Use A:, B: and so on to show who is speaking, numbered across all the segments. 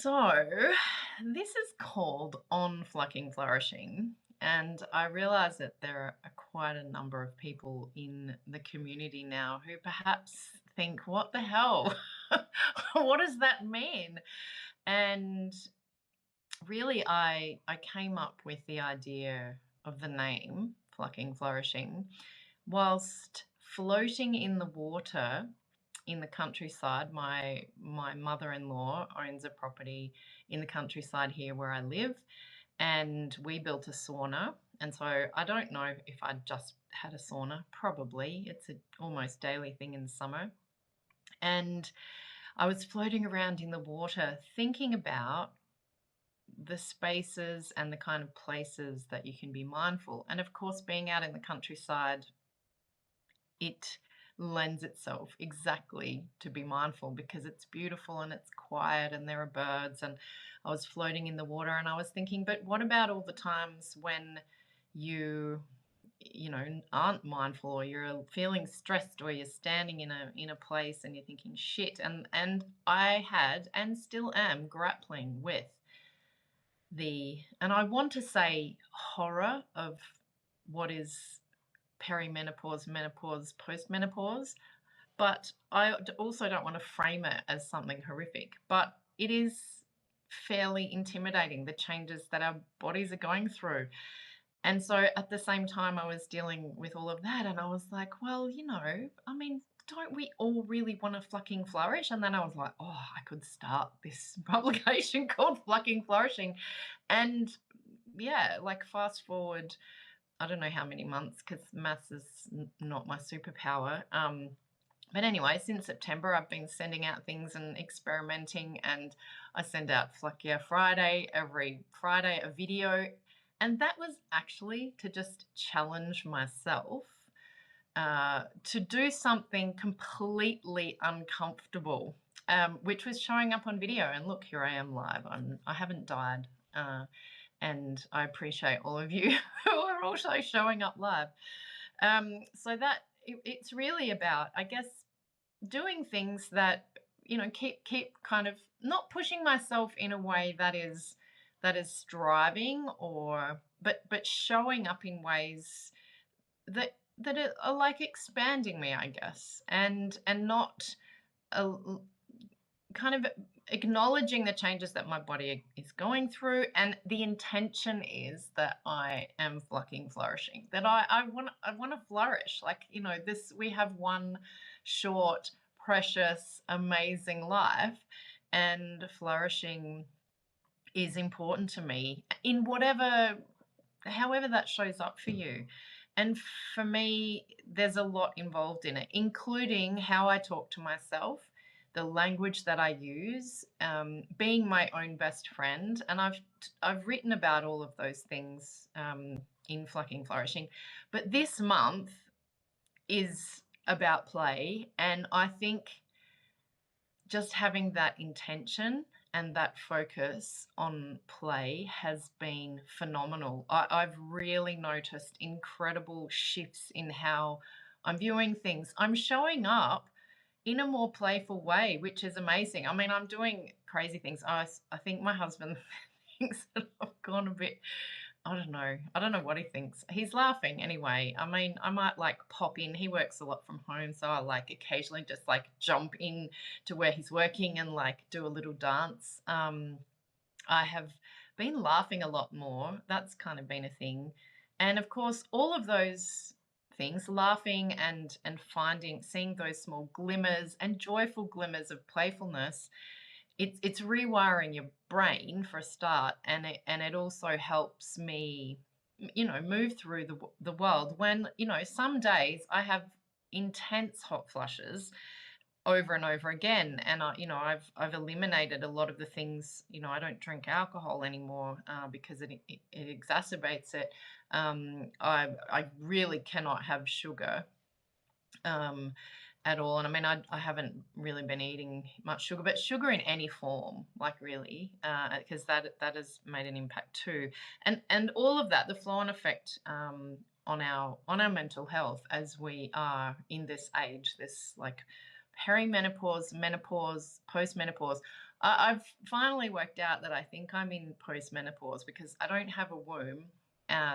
A: So, this is called On Flucking Flourishing, and I realize that there are quite a number of people in the community now who perhaps think, what the hell? What does that mean? And really, I came up with the idea of the name Flucking Flourishing whilst floating in the water in the countryside. My mother-in-law owns a property in the countryside here where I live, and we built a sauna. And so I don't know if I just had a sauna. Probably it's a almost daily thing in the summer. And I was floating around in the water thinking about the spaces and the kind of places that you can be mindful. And of course, being out in the countryside, it lends itself exactly to be mindful because it's beautiful and it's quiet and there are birds. And I was floating in the water and I was thinking, but what about all the times when you aren't mindful, or you're feeling stressed, or you're standing in a place and you're thinking shit. And I had and still am grappling with and I want to say horror of what is perimenopause, menopause, postmenopause, but I also don't want to frame it as something horrific. But it is fairly intimidating, the changes that our bodies are going through. And so at the same time, I was dealing with all of that, and I was like, well, I mean, don't we all really want to fucking flourish? And then I was like, oh, I could start this publication called Flucking Flourishing. And yeah, like fast forward, I don't know how many months because maths is not my superpower. But anyway, since September, I've been sending out things and experimenting, and I send out Fluck Yeah Friday, every Friday a video. And that was actually to just challenge myself to do something completely uncomfortable, which was showing up on video. And look, here I am live. I haven't died. And I appreciate all of you who are also showing up live. So it's really about, I guess, doing things that keep kind of not pushing myself in a way that is striving, or but showing up in ways that are like expanding me, I guess, and not uh, kind of acknowledging the changes that my body is going through. And the intention is that I am fucking flourishing, that I want to flourish. Like, this, we have one short, precious, amazing life, and flourishing is important to me in however that shows up for you. And for me, there's a lot involved in it, including how I talk to myself, the language that I use, being my own best friend. And I've written about all of those things in Flucking Flourishing. But this month is about play, and I think just having that intention and that focus on play has been phenomenal. I've really noticed incredible shifts in how I'm viewing things. I'm showing up in a more playful way, which is amazing. I mean, I'm doing crazy things. I think my husband thinks that I've gone a bit, I don't know what he thinks. He's laughing anyway. I mean, I might like pop in. He works a lot from home, so I like occasionally just like jump in to where he's working and like do a little dance. I have been laughing a lot more. That's kind of been a thing. And of course, all of those things, laughing and seeing those small glimmers and joyful glimmers of playfulness, it's rewiring your brain for a start, and it also helps me, move through the world. When, some days I have intense hot flushes over and over again, and I've eliminated a lot of the things. I don't drink alcohol anymore because it exacerbates it. I really cannot have sugar at all. And I mean, I haven't really been eating much sugar, but sugar in any form, like really, because that has made an impact too. And all of that, the flow-on effect on our mental health as we are in this age, this like perimenopause, menopause, postmenopause, I've finally worked out that I think I'm in postmenopause because I don't have a womb,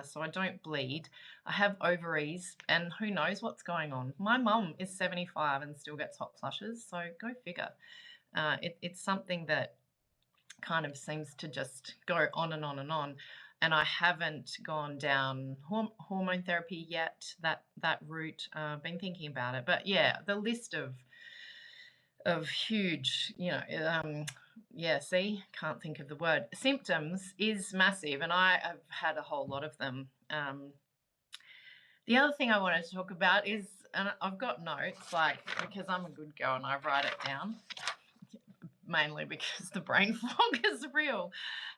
A: so I don't bleed. I have ovaries, and who knows what's going on. My mum is 75 and still gets hot flushes, so go figure. It's something that kind of seems to just go on and on and on. And I haven't gone down hormone therapy yet, that route. Been thinking about it, but yeah, the list of huge, yeah, see, can't think of the word, symptoms is massive, and I have had a whole lot of them. The other thing I wanted to talk about is, and I've got notes, like, because I'm a good girl and I write it down, mainly because the brain fog is real.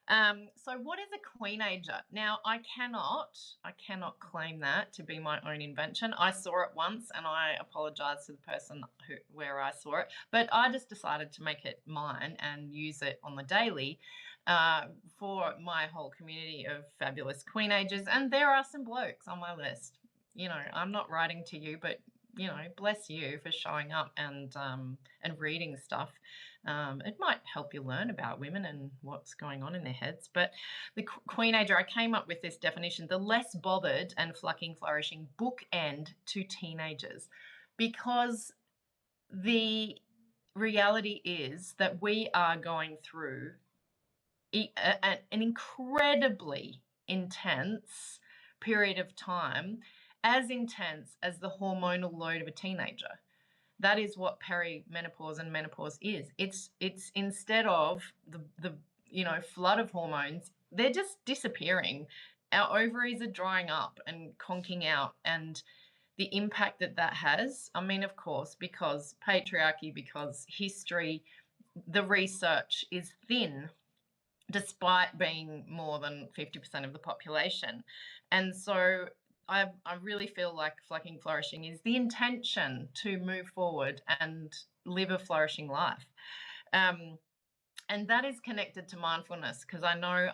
A: So what is a queenager? Now, I cannot claim that to be my own invention. I saw it once and I apologize to the person where I saw it, but I just decided to make it mine and use it on the daily for my whole community of fabulous queenagers. And there are some blokes on my list. I'm not writing to you, but bless you for showing up and reading stuff. It might help you learn about women and what's going on in their heads. But the queenager, I came up with this definition: the less bothered and flucking flourishing bookend to teenagers, because the reality is that we are going through an incredibly intense period of time, as intense as the hormonal load of a teenager. That is what perimenopause and menopause is. It's instead of the flood of hormones, they're just disappearing. Our ovaries are drying up and conking out, and the impact that has, I mean, of course, because patriarchy, because history, the research is thin despite being more than 50% of the population. And so I really feel like Flucking Flourishing is the intention to move forward and live a flourishing life. And that is connected to mindfulness, because I know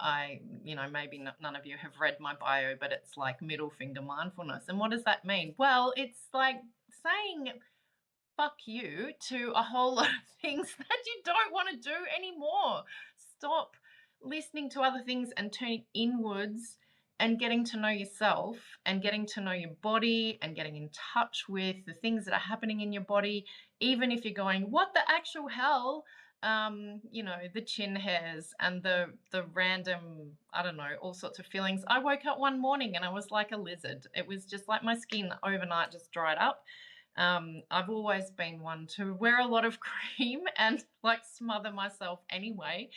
A: maybe none of you have read my bio, but it's like middle finger mindfulness. And what does that mean? Well, it's like saying fuck you to a whole lot of things that you don't want to do anymore. Stop listening to other things and turning inwards and getting to know yourself and getting to know your body and getting in touch with the things that are happening in your body, even if you're going, what the actual hell? The chin hairs and the random, I don't know, all sorts of feelings. I woke up one morning and I was like a lizard. It was just like my skin overnight just dried up. I've always been one to wear a lot of cream and like smother myself anyway.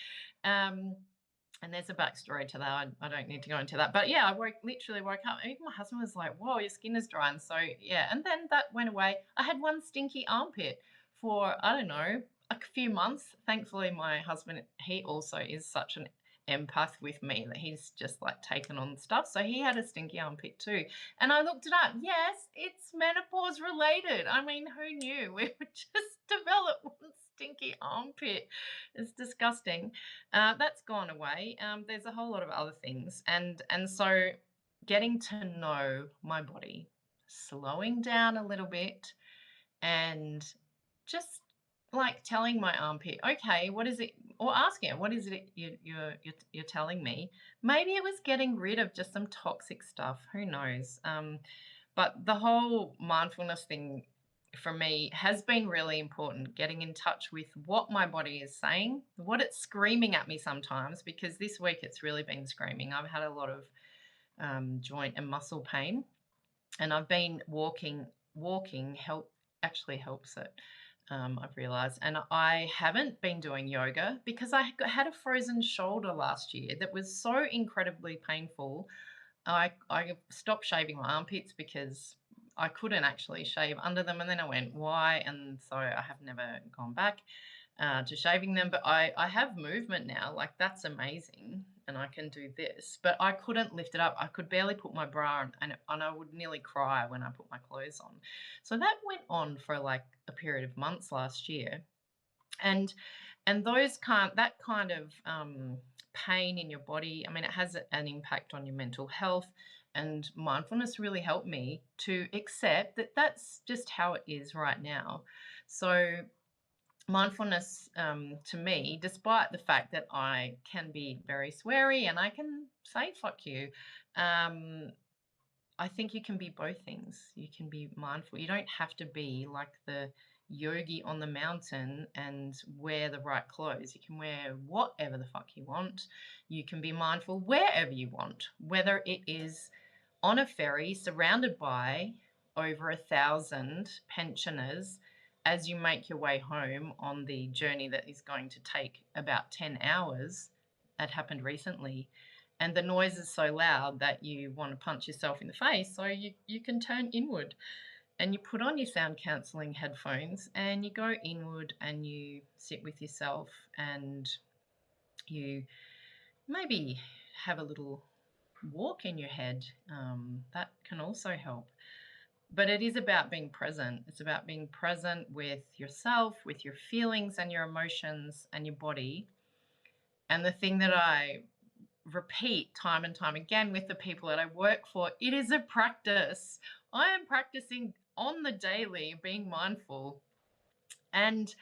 A: And there's a backstory to that. I don't need to go into that. But yeah, I literally woke up. Even my husband was like, whoa, your skin is dry. And so, yeah. And then that went away. I had one stinky armpit for, I don't know, a few months. Thankfully, my husband, he also is such an empath with me that he's just like taken on stuff. So he had a stinky armpit too. And I looked it up. Yes, it's menopause related. I mean, who knew? We would just develop one stinky armpit. It's disgusting. That's gone away. There's a whole lot of other things. And so getting to know my body, slowing down a little bit, and just like telling my armpit, okay, what is it? Or asking it, what is it you're telling me? Maybe it was getting rid of just some toxic stuff. Who knows? But the whole mindfulness thing for me has been really important, getting in touch with what my body is saying, what it's screaming at me sometimes, because this week it's really been screaming. I've had a lot of joint and muscle pain, and I've been walking actually helps it. I've realized, and I haven't been doing yoga because I had a frozen shoulder last year that was so incredibly painful. I stopped shaving my armpits because I couldn't actually shave under them, and then I went, why? And so I have never gone back to shaving them, but I have movement now. Like, that's amazing, and I can do this, but I couldn't lift it up. I could barely put my bra on, and I would nearly cry when I put my clothes on. So that went on for like a period of months last year, and that kind of pain in your body, I mean, it has an impact on your mental health. And mindfulness really helped me to accept that that's just how it is right now. So mindfulness, to me, despite the fact that I can be very sweary and I can say "fuck you," um, I think you can be both things. You can be mindful. You don't have to be like the yogi on the mountain and wear the right clothes. You can wear whatever the fuck you want. You can be mindful wherever you want, whether it is on a ferry surrounded by over 1,000 pensioners as you make your way home on the journey that is going to take about 10 hours. That happened recently. And the noise is so loud that you want to punch yourself in the face. So you can turn inward and you put on your sound cancelling headphones and you go inward and you sit with yourself and you maybe have a little walk in your head. That can also help. But it is about being present. It's about being present with yourself, with your feelings and your emotions and your body. And the thing that I repeat time and time again with the people that I work for, it is a practice. I am practicing on the daily, being mindful and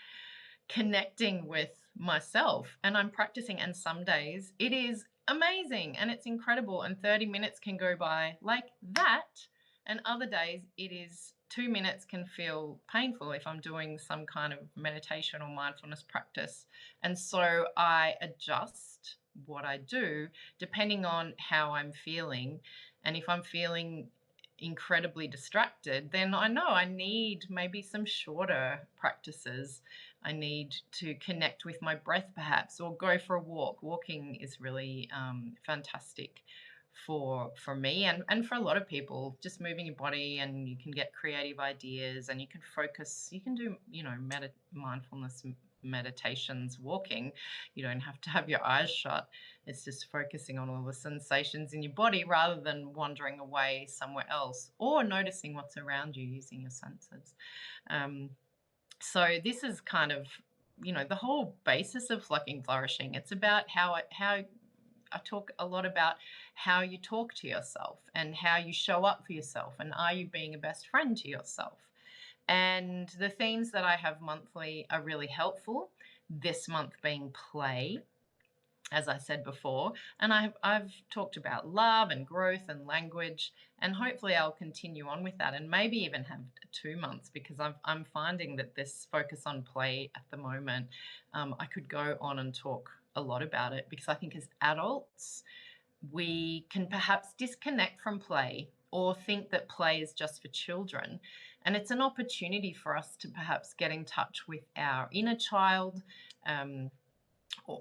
A: connecting with myself. And I'm practicing, and some days it is amazing and it's incredible, and 30 minutes can go by like that. And other days it is 2 minutes can feel painful if I'm doing some kind of meditation or mindfulness practice. And so I adjust what I do depending on how I'm feeling. And if I'm feeling incredibly distracted, then I know I need maybe some shorter practices. I need to connect with my breath perhaps, or go for a walk. Walking is really fantastic for me and for a lot of people. Just moving your body, and you can get creative ideas and you can focus. You can do, mindfulness meditations walking. You don't have to have your eyes shut. It's just focusing on all the sensations in your body rather than wandering away somewhere else, or noticing what's around you using your senses. So this is kind of, the whole basis of Flucking Flourishing. It's about how I talk a lot about how you talk to yourself and how you show up for yourself, and are you being a best friend to yourself? And the themes that I have monthly are really helpful. This month being play, as I said before, and I've talked about love and growth and language, and hopefully I'll continue on with that, and maybe even have 2 months, because I'm finding that this focus on play at the moment, I could go on and talk a lot about it, because I think as adults we can perhaps disconnect from play or think that play is just for children, and it's an opportunity for us to perhaps get in touch with our inner child.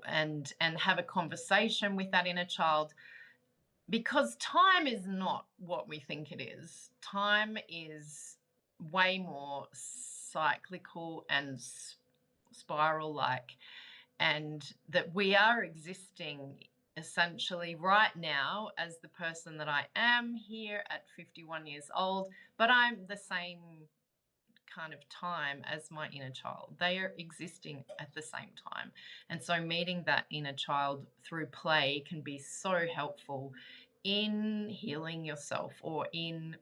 A: And have a conversation with that inner child, because time is not what we think it is. Time is way more cyclical and spiral like, and that we are existing essentially right now as the person that I am here at 51 years old, but I'm the same kind of time as my inner child. They are existing at the same time. And so meeting that inner child through play can be so helpful in healing yourself, or in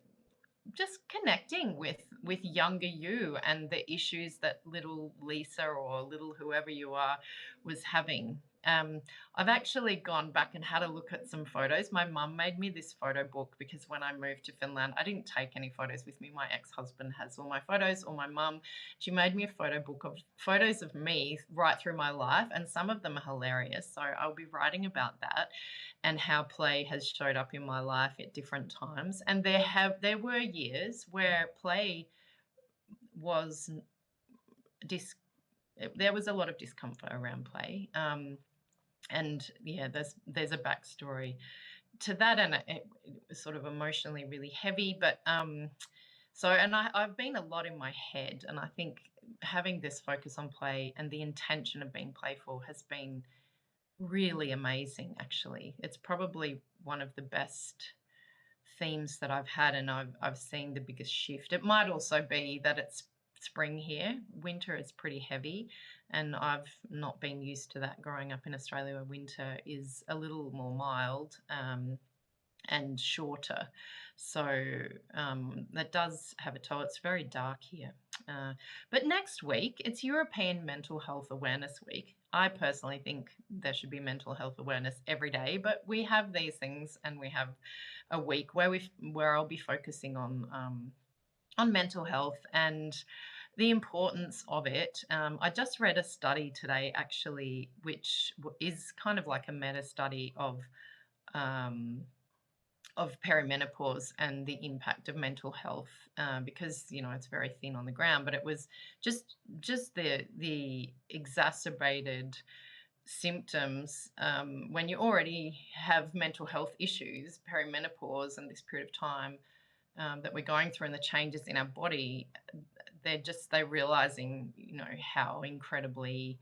A: just connecting with younger you and the issues that little Lisa or little whoever you are was having. I've actually gone back and had a look at some photos. My mum made me this photo book, because when I moved to Finland, I didn't take any photos with me. My ex-husband has all my photos, or my mum. She made me a photo book of photos of me right through my life, and some of them are hilarious. So I'll be writing about that and how play has showed up in my life at different times. And there were years where play was there was a lot of discomfort around play. And yeah, there's a backstory to that, and it was sort of emotionally really heavy. But I've been a lot in my head, and I think having this focus on play and the intention of being playful has been really amazing. Actually, it's probably one of the best themes that I've had, and I've seen the biggest shift. It might also be that it's spring here. Winter is pretty heavy, and I've not been used to that growing up in Australia, where winter is a little more mild. and shorter. So that does have a toll. It's very dark here. But next week, it's European Mental Health Awareness Week. I personally think there should be mental health awareness every day, but we have these things, and we have a week where I'll be focusing on mental health and the importance of it. I just read a study today, actually, which is kind of like a meta study um, of perimenopause and the impact of mental health, because it's very thin on the ground, but it was just the exacerbated symptoms when you already have mental health issues, perimenopause, and this period of time that we're going through and the changes in our body. They're realizing how incredibly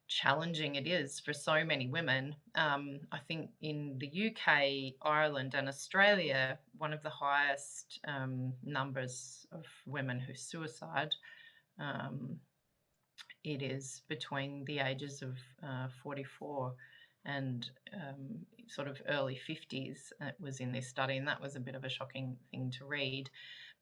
A: challenging it is for so many women. I think in the UK, Ireland, and Australia, one of the highest numbers of women who suicide. It is between the ages of 44 and sort of early 50s. It was in this study, and that was a bit of a shocking thing to read.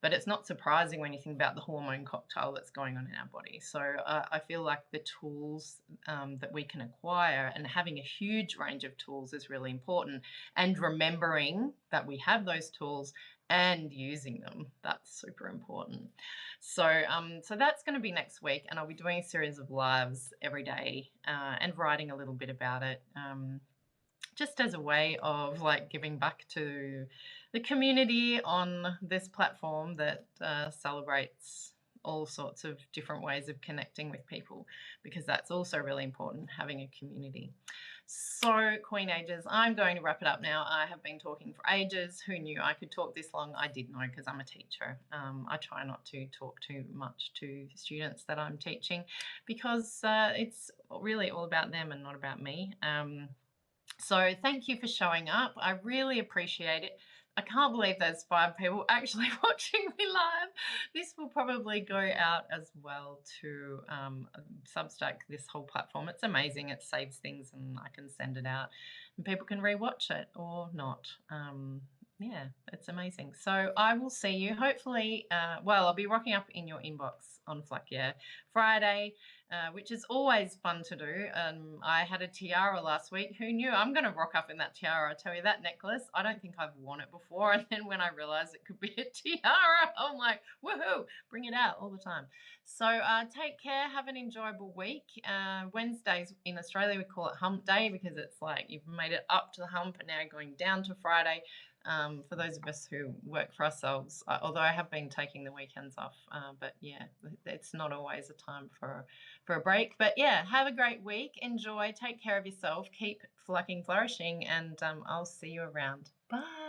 A: But it's not surprising when you think about the hormone cocktail that's going on in our body. So I feel like the tools that we can acquire, and having a huge range of tools, is really important. And remembering that we have those tools and using them, that's super important. So that's going to be next week, and I'll be doing a series of lives every day and writing a little bit about it. Just as a way of giving back to the community on this platform that celebrates all sorts of different ways of connecting with people, because that's also really important, having a community. So, Queenagers, I'm going to wrap it up now. I have been talking for ages. Who knew I could talk this long? I did know, because I'm a teacher. I try not to talk too much to students that I'm teaching, because it's really all about them and not about me. So thank you for showing up. I really appreciate it. I can't believe there's 5 people actually watching me live. This will probably go out as well to Substack, this whole platform. It's amazing. It saves things, and I can send it out and people can rewatch it or not. Yeah, it's amazing. So I will see you hopefully. I'll be rocking up in your inbox on Friday, which is always fun to do. I had a tiara last week. Who knew? I'm going to rock up in that tiara. I tell you, that necklace, I don't think I've worn it before. And then when I realized it could be a tiara, I'm like, woohoo, bring it out all the time. So take care. Have an enjoyable week. Wednesdays in Australia, we call it hump day, because it's like you've made it up to the hump and now you're going down to Friday. For those of us who work for ourselves, although I have been taking the weekends off, but yeah, it's not always a time for a break. But yeah, have a great week. Enjoy. Take care of yourself. Keep flucking flourishing, and I'll see you around. Bye.